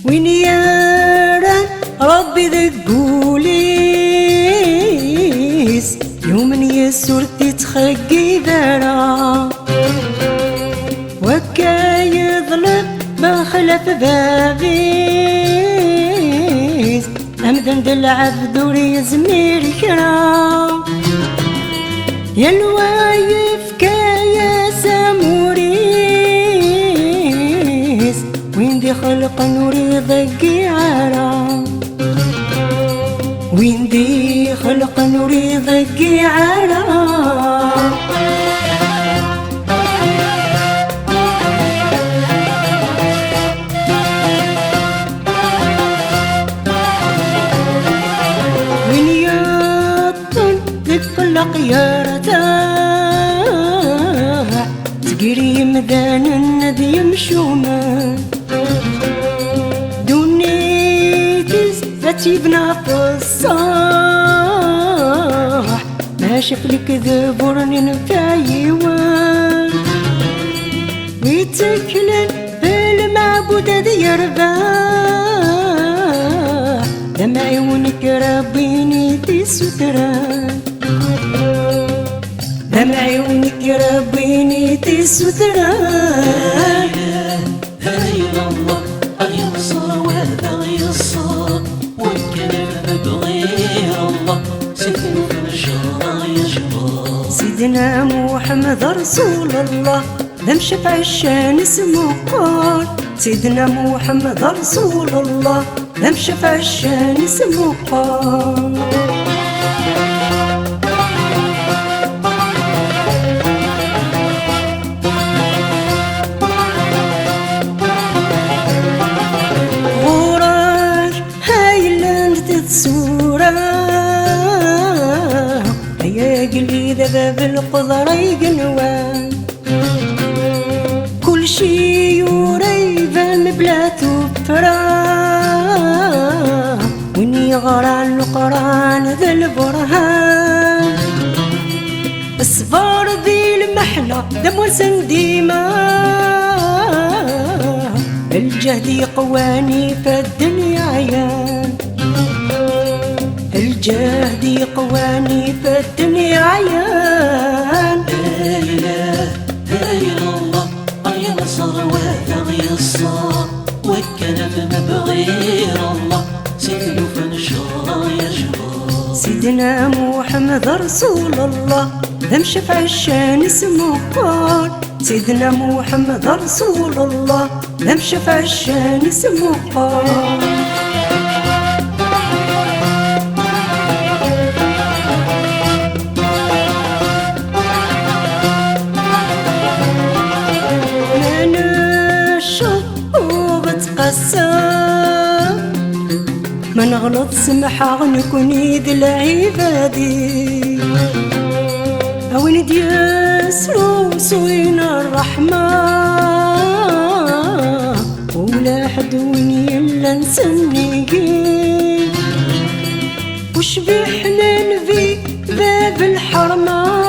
وين يرى ربي ذقوليس يوم يسور تتخقي ذرا وكا يظلم بخلف بابيس أمدن دل عبد وريزمير كرا يلوايف كايا ساموريس وين دي خلق نوري ضقي عرا وين دي خلق نوري ضقي عرا قيارته تقري مدان الندي يمشونا دونيتس فتيبنا في الصاح ما شاف لك ذبرني نفايوان ويتكلن بالمعبود ذي يرباح دمع عيونك ربيني تسكران دمع عيونك ربيني تسدران هاي الله ينصر وهذا يصر والكلام بغير الله سيدنا في الشرع يجبر سيدنا محمد رسول الله ذم شفع الشان اسمه قال سيدنا محمد رسول الله ذم شفع الشان اسمه قال السورة هيا قلي ذا بالقدر يقنوان كل شي يريفان بلا تفرا وين يغرى القرآن ذا البرهان الصبر ذي المحنة دم وسن ديما الجهد يقواني في الدنيا عيان الجهد يقواني في الدنيا عيان لا إله إلا الله يا نصر وهذا يصر والكلام بغير الله سيدنا في الشرع يجبر سيدنا محمد رسول الله ذم شفع الشان اسمه قال سيدنا محمد رسول الله ذم شفع الشان اسمه قال ما نغلط سمحة نكون يد العبادي وين ديسرو سوين الرحمة ولا حد وين يلا نسنيقي وش بحنان في باب الحرمة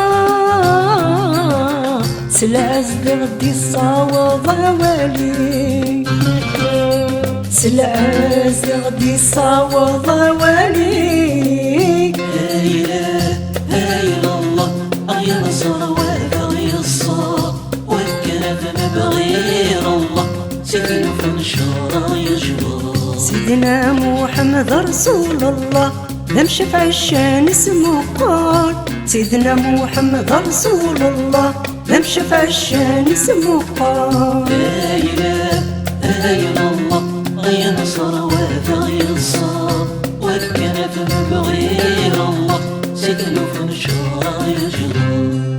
سلعز غدي الصواب والي سلعز غدي الصواب والي لا إله إلا الله يا نصر وهذا يصر والكلام بغير الله سيدنا في الشرع يجبر سيدنا محمد رسول الله ذم شفع الشان اسمه قال سيدنا محمد رسول الله ذم شفع الشان اسمه قال لا إله إلا الله يا نصر وهذا يصر والكلام بغير الله سيدنا في الشرع يجبر